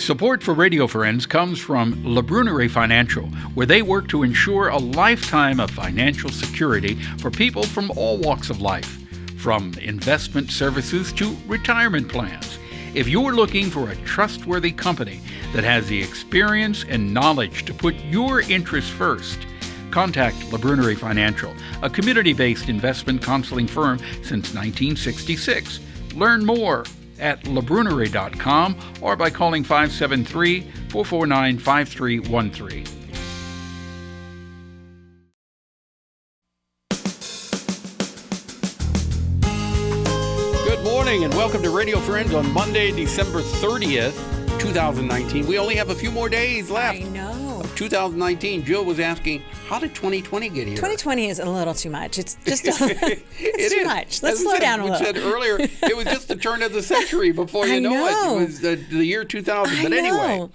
Support for Radio Friends comes from La Brunerie Financial, where they work to ensure a lifetime of financial security for people from all walks of life, from investment services to retirement plans. If you're looking for a trustworthy company that has the experience and knowledge to put your interests first, contact La Brunerie Financial, a community-based investment counseling firm since 1966. Learn more at labrunerie.com or by calling 573-449-5313. Good morning and welcome to Radio Friends on Monday, December 30th, 2019. We only have a few more days left. I know. Of 2019. Jill was asking, how did 2020 get here? 2020 is a little too much. It's just it's too much. Let's slow down a little. We said earlier, it was just the turn of the century before you know it. It was the year 2000. But anyway,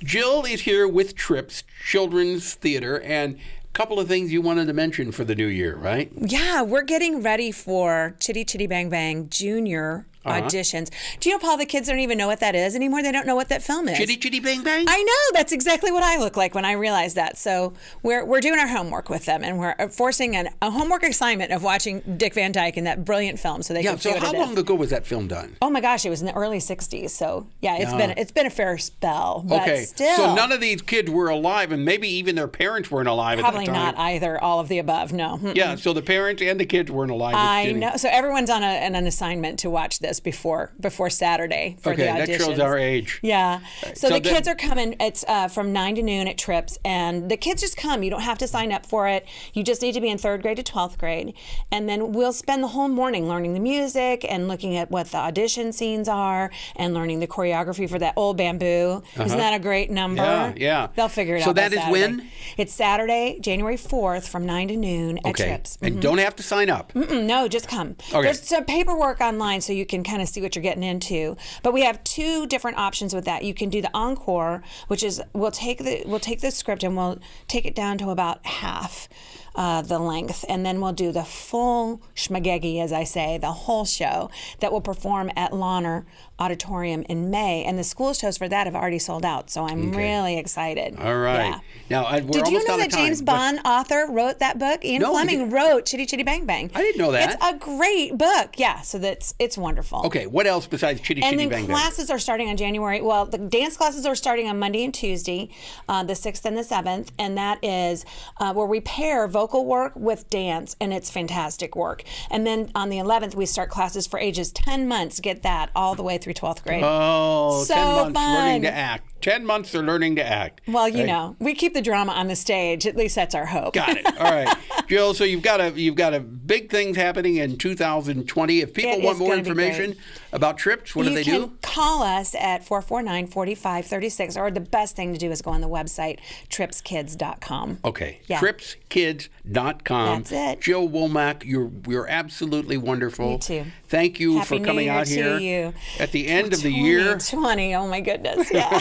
Jill is here with TRYPS, Children's Theater, and a couple of things you wanted to mention for the new year, right? Yeah, we're getting ready for Chitty Chitty Bang Bang Junior auditions. Do you know, Paul, the kids don't even know what that is anymore. They don't know what that film is. Chitty Chitty Bang Bang? I know. That's exactly what I look like when I realized that. So we're doing our homework with them, and we're forcing a homework assignment of watching Dick Van Dyke in that brilliant film so they can see what it is. So how long ago was that film done? Oh my gosh, it was in the early 60s. So yeah, it's been a fair spell. But okay, still. So none of these kids were alive, and maybe even their parents weren't alive at that time. Probably not either, all of the above, no. Mm-mm. Yeah, so the parents and the kids weren't alive. I know. So everyone's on an assignment to watch this before Saturday for the auditions. Okay, that shows our age. Yeah. So the kids are coming. It's from 9 to noon at TRYPS, and the kids just come. You don't have to sign up for it. You just need to be in 3rd grade to 12th grade. And then we'll spend the whole morning learning the music and looking at what the audition scenes are and learning the choreography for that old bamboo. Isn't that a great number? Yeah. They'll figure it out. So that is when? It's Saturday, January 4th from 9 to noon at TRYPS. And don't have to sign up. No, just come. Okay. There's some paperwork online so you can kind of see what you're getting into. But we have 2 different options with that. You can do the encore, which is we'll take the script and we'll take it down to about half the length, and then we'll do the full schmagegi, as I say, the whole show that will perform at Launer Auditorium in May. And the school shows for that have already sold out, so I'm really excited. All right. Yeah. Now, we're Did you almost know out that of time, James Bond author wrote that book? Ian Fleming wrote Chitty Chitty Bang Bang. I didn't know that. It's a great book. Yeah, so it's wonderful. Okay, what else besides Chitty Chitty Bang Bang? And then classes are starting on the dance classes are starting on Monday and Tuesday, the 6th and the 7th, and that is where we pair vocal work with dance, and it's fantastic work. And then on the 11th, we start classes for ages 10 months, get that, all the way through 12th grade. Oh, so 10 months fun. learning to act. 10 months they're learning to act. Well, you know, we keep the drama on the stage. At least that's our hope. Got it. All right. Jill, so you've got a big things happening in 2020. If people want more information about TRYPS, what do they do? You can call us at 449-4536, or the best thing to do is go on the website, TRYPSkids.com. Okay. Yeah. TRYPSkids.com. That's it. Jill Womack, you're absolutely wonderful. You too. Thank you Happy for coming New Year out here. to you. At the end of the year. 2020, oh my goodness, yeah.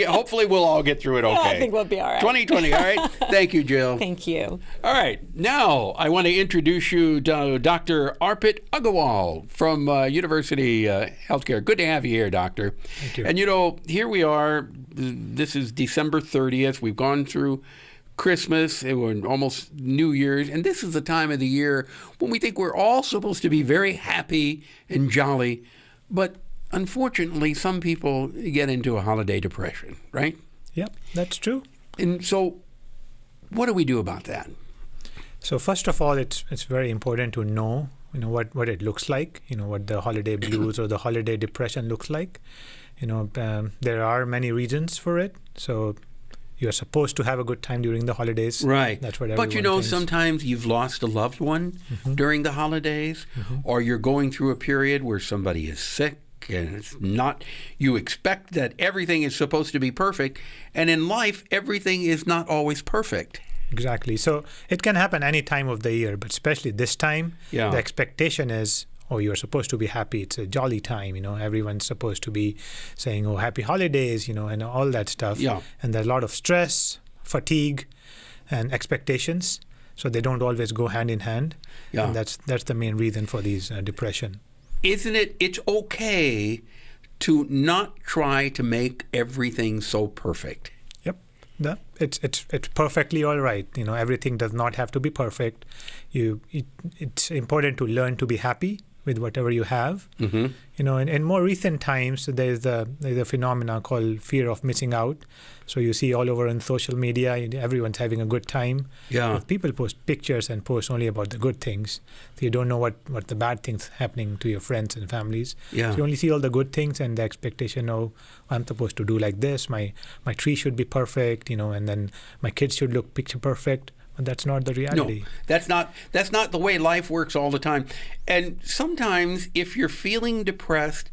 Hopefully we'll all get through it okay. I think we'll be all right. 2020, all right? Thank you, Jill. Thank you. All right. Now, I want to introduce you to Dr. Arpit Aggarwal from University Healthcare. Good to have you here, Doctor. Thank you. And, here we are. This is December 30th. We've gone through Christmas, and we're almost New Year's, and this is the time of the year when we think we're all supposed to be very happy and jolly, but unfortunately, some people get into a holiday depression, right? Yep, that's true. And so, what do we do about that? So first of all, it's very important to know what it looks like. What the holiday blues or the holiday depression looks like. There are many reasons for it. So you're supposed to have a good time during the holidays. Right. That's what everyone But thinks. sometimes you've lost a loved one during the holidays, or you're going through a period where somebody is sick, and it's not, you expect that everything is supposed to be perfect, and in life, everything is not always perfect. Exactly. So it can happen any time of the year, but especially this time, the expectation is, you're supposed to be happy. It's a jolly time, Everyone's supposed to be saying, happy holidays, and all that stuff. Yeah. And there's a lot of stress, fatigue, and expectations. So they don't always go hand in hand. Yeah. And that's the main reason for these depression. Isn't it? It's okay to not try to make everything so perfect. Yep. It's perfectly all right. Everything does not have to be perfect. It's important to learn to be happy with whatever you have. In more recent times, there's a phenomenon called fear of missing out. So you see all over on social media, everyone's having a good time. Yeah. But people post pictures and post only about the good things. So you don't know what the bad things happening to your friends and families. Yeah. So you only see all the good things and the expectation, I'm supposed to do like this. My tree should be perfect, and then my kids should look picture perfect. But that's not the reality. No, that's not the way life works all the time. And sometimes if you're feeling depressed,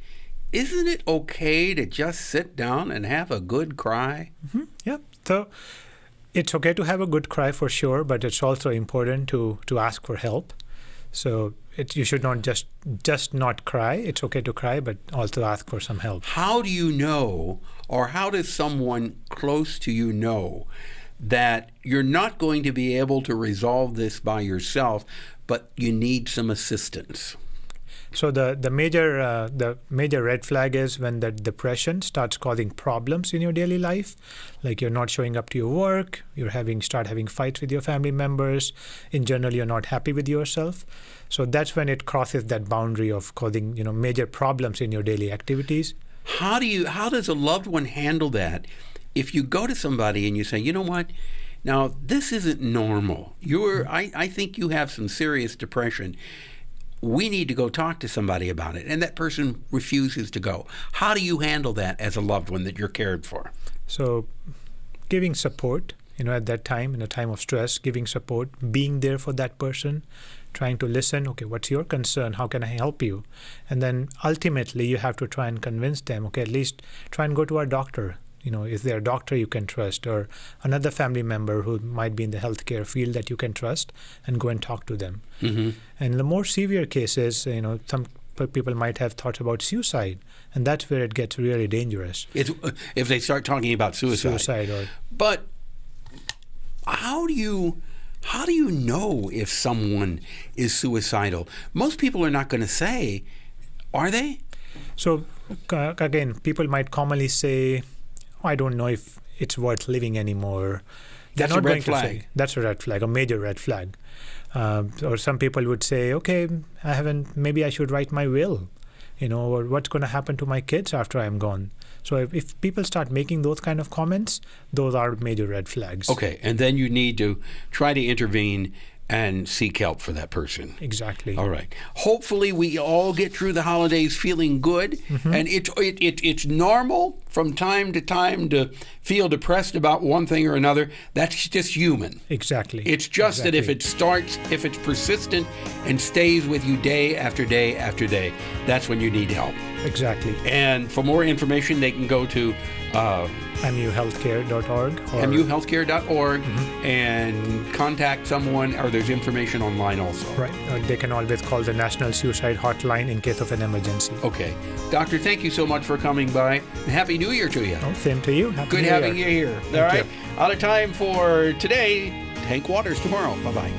isn't it okay to just sit down and have a good cry? Yeah. So it's okay to have a good cry for sure, but it's also important to ask for help. So you should not just not cry. It's okay to cry, but also ask for some help. How do you know, or how does someone close to you know that you're not going to be able to resolve this by yourself, but you need some assistance? So the major red flag is when the depression starts causing problems in your daily life, like you're not showing up to your work, start having fights with your family members. In general, you're not happy with yourself. So that's when it crosses that boundary of causing major problems in your daily activities. How does a loved one handle that? If you go to somebody and you say, you know what, now this isn't normal. I think you have some serious depression. We need to go talk to somebody about it. And that person refuses to go. How do you handle that as a loved one that you're cared for? So giving support, at that time, in a time of stress, giving support, being there for that person, trying to listen, okay, what's your concern? How can I help you? And then ultimately you have to try and convince them, okay, at least try and go to our doctor. Is there a doctor you can trust, or another family member who might be in the healthcare field that you can trust, and go and talk to them. And in the more severe cases, some people might have thoughts about suicide, and that's where it gets really dangerous. If they start talking about suicide. But how do you know if someone is suicidal? Most people are not going to say, are they? So again, people might commonly say, I don't know if it's worth living anymore. That's a red flag. That's a red flag, a major red flag. Or some people would say, okay, maybe I should write my will, or what's going to happen to my kids after I'm gone. So if people start making those kind of comments, those are major red flags. Okay, and then you need to try to intervene and seek help for that person. Exactly. All right. Hopefully we all get through the holidays feeling good. And it's normal from time to time to feel depressed about one thing or another. That's just human. Exactly. It's just that if it's persistent and stays with you day after day after day, that's when you need help. Exactly. And for more information, they can go to muhealthcare.org. muhealthcare.org and contact someone, or there's information online also. Right. They can always call the National Suicide Hotline in case of an emergency. Okay. Doctor, thank you so much for coming by. And Happy New Year to you. Oh, same to you. Happy Good New having Year. you here. All right. Out of time for today. Hank Waters tomorrow. Bye-bye.